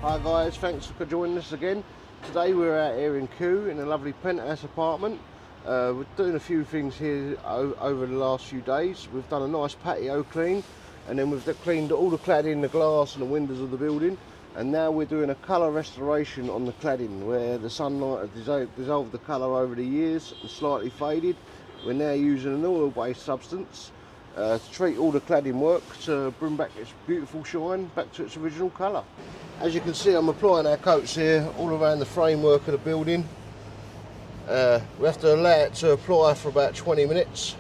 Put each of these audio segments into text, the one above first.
Hi guys, thanks for joining us again. Today we're out here in Kew in a lovely penthouse apartment. We're doing a few things here over the last few days. We've done a nice patio clean, and then we've cleaned all the cladding, the glass and the windows of the building. And now we're doing a colour restoration on the cladding where the sunlight has dissolved the colour over the years and slightly faded. We're now using an oil-based substance to treat all the cladding work to bring back its beautiful shine back to its original colour. As you can see, I'm applying our coats here all around the framework of the building. We have to allow it to apply for about 20 minutes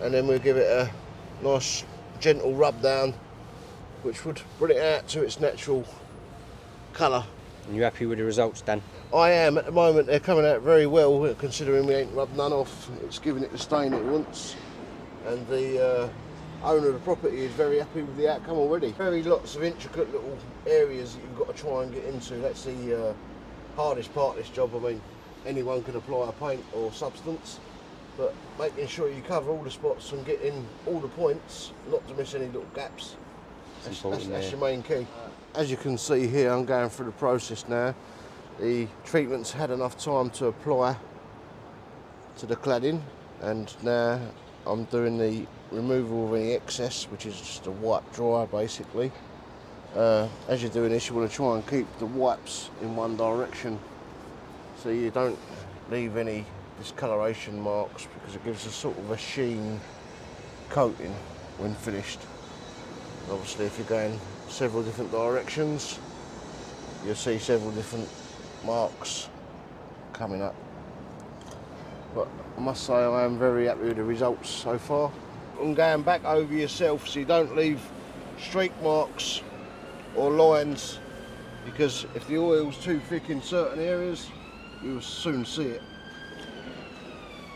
and then we'll give it a nice gentle rub down, which would bring it out to its natural colour. And you happy with the results, Dan? I am. At the moment they're coming out very well, considering we ain't rubbed none off. It's giving it the stain it wants, and the owner of the property is very happy with the outcome already. Very lots of intricate little areas that you've got to try and get into. That's the hardest part of this job. I mean, anyone can apply a paint or substance, but making sure you cover all the spots and get in all the points, not to miss any little gaps. That's your main key. As you can see here, I'm going through the process now. The treatment's had enough time to apply to the cladding, and now I'm doing the removal of any excess, which is just a wipe dry basically. As you're doing this, you want to try and keep the wipes in one direction so you don't leave any discoloration marks, because it gives a sort of a sheen coating when finished. Obviously if you're going several different directions, you'll see several different marks coming up. But I must say I am very happy with the results so far. I'm going back over yourself so you don't leave streak marks or lines, because if the oil's too thick in certain areas, you'll soon see it.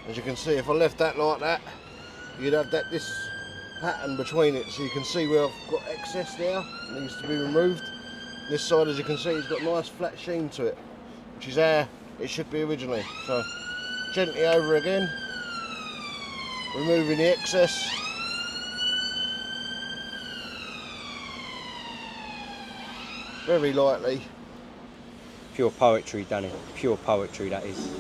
As you can see, if I left that like that, you'd have this pattern between it, so you can see where I've got excess there, it needs to be removed. This side, as you can see, it's got a nice flat sheen to it, which is how it should be originally. So gently over again, removing the excess. Very lightly. Pure poetry, Danny. Pure poetry, that is.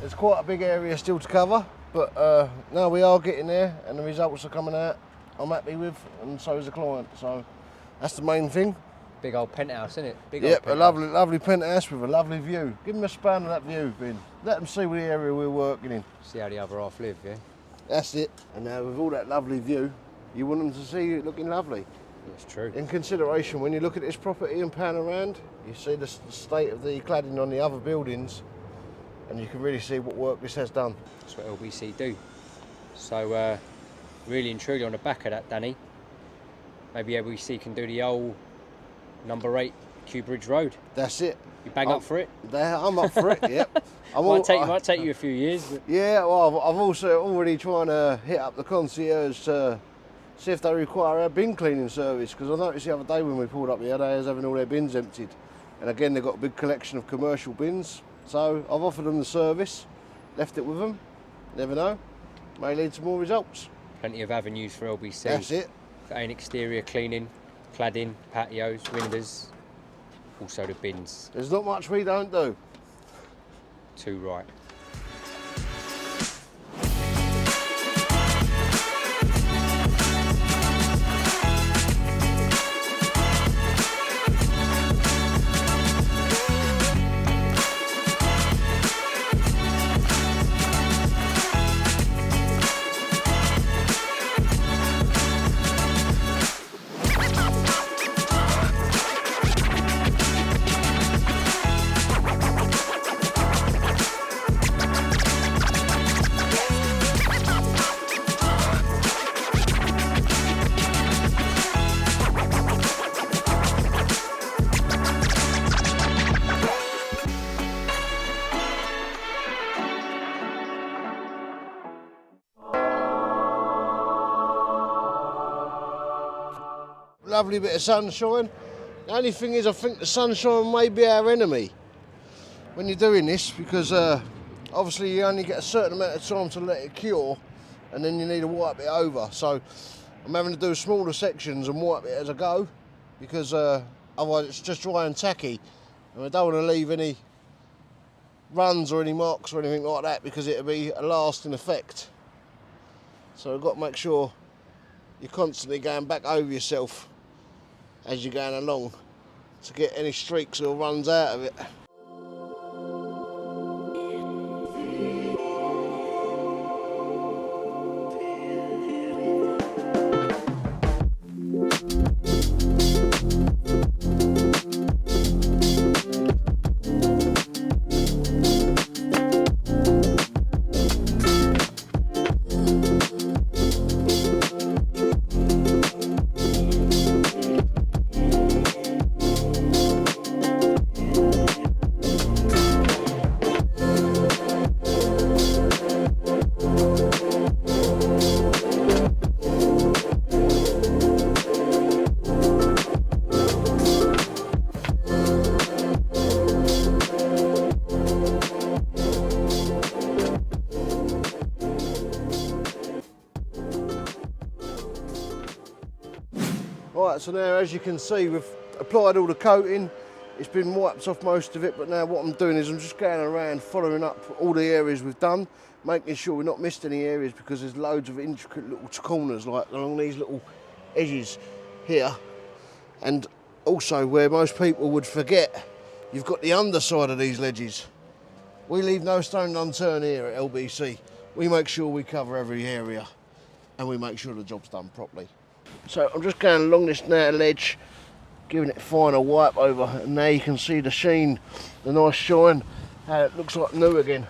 There's quite a big area still to cover, but now we are getting there and the results are coming out I'm happy with, and so is the client, so that's the main thing. Big old penthouse, isn't it? Big yep, a lovely penthouse with a lovely view. Give them a span of that view, Ben. Let them see what the area we're working in. See how the other half live, yeah? That's it. And now with all that lovely view, you want them to see it looking lovely. That's true. In consideration, when you look at this property and pan around, you see the state of the cladding on the other buildings, and you can really see what work this has done. That's what LBC do. So really and truly on the back of that, Danny, maybe LBC can do the old number 8 Kew Bridge Road. That's it. You bang up for it? I'm up for it, yep. Might take you a few years. But... Yeah, well, I've also already trying to hit up the concierge to see if they require our bin cleaning service, because I noticed the other day when we pulled up here, they was having all their bins emptied. And again, they've got a big collection of commercial bins. So I've offered them the service, left it with them, never know, may lead to more results. Plenty of avenues for LBC. That's it. For an exterior cleaning, cladding, patios, windows, also the bins. There's not much we don't do. Too right. lovely bit of sunshine. The only thing is, I think the sunshine may be our enemy when you're doing this, because obviously you only get a certain amount of time to let it cure, and then you need to wipe it over. So I'm having to do smaller sections and wipe it as I go, because otherwise it's just dry and tacky, and I don't want to leave any runs or any marks or anything like that, because it'll be a lasting effect. So I've got to make sure you're constantly going back over yourself as you're going along to get any streaks or runs out of it. Right, so now as you can see, we've applied all the coating. It's been wiped off most of it, but now what I'm doing is I'm just going around following up all the areas we've done, making sure we've not missed any areas, because there's loads of intricate little corners like along these little edges here. And also, where most people would forget, you've got the underside of these ledges. We leave no stone unturned here at LBC. We make sure we cover every area, and we make sure the job's done properly. So I'm just going along this narrow ledge, giving it a final wipe over, and now you can see the sheen, the nice shine, how it looks like new again.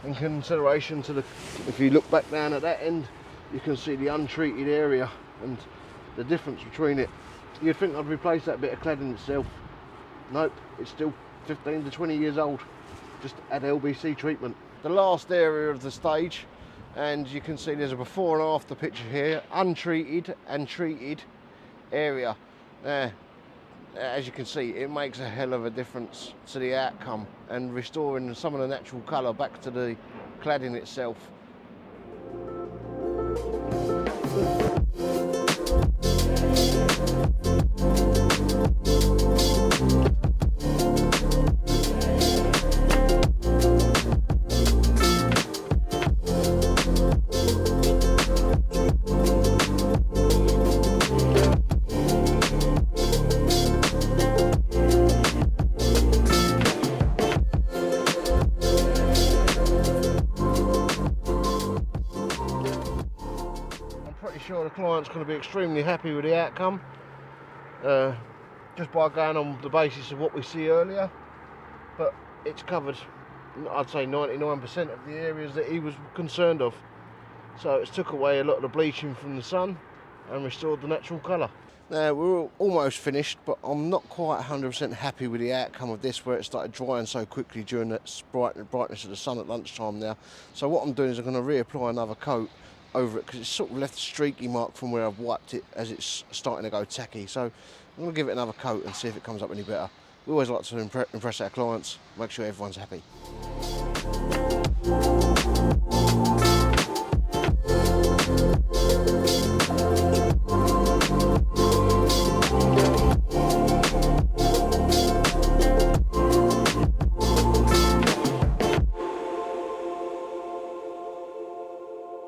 In consideration to if you look back down at that end, you can see the untreated area and the difference between it. You'd think I'd replace that bit of cladding itself. Nope, it's still 15 to 20 years old, just had LBC treatment. The last area of the stage, and you can see there's a before and after picture here, untreated and treated area. As you can see, it makes a hell of a difference to the outcome and restoring some of the natural colour back to the cladding itself. Sure, the client's going to be extremely happy with the outcome, just by going on the basis of what we see earlier. But it's covered, I'd say 99% of the areas that he was concerned of. So it's took away a lot of the bleaching from the sun and restored the natural colour. Now we're almost finished, but I'm not quite 100% happy with the outcome of this, where it started drying so quickly during the brightness of the sun at lunchtime now. So what I'm doing is I'm going to reapply another coat over it, because it's sort of left a streaky mark from where I've wiped it as it's starting to go tacky. So I'm going to give it another coat and see if it comes up any better. We always like to impress our clients, make sure everyone's happy.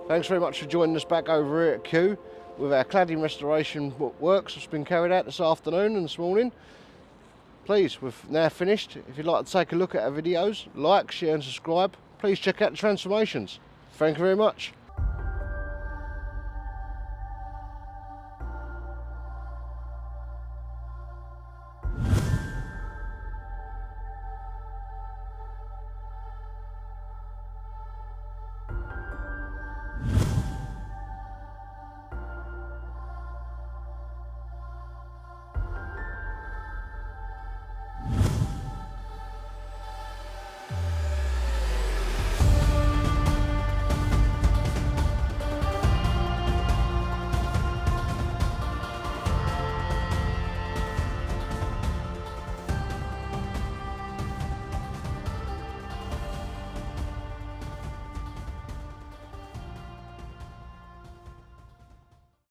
Thanks very much for joining us back over here at Kew with our cladding restoration works that's been carried out this afternoon and this morning. Please, we've now finished. If you'd like to take a look at our videos, like, share and subscribe, please check out the transformations. Thank you very much.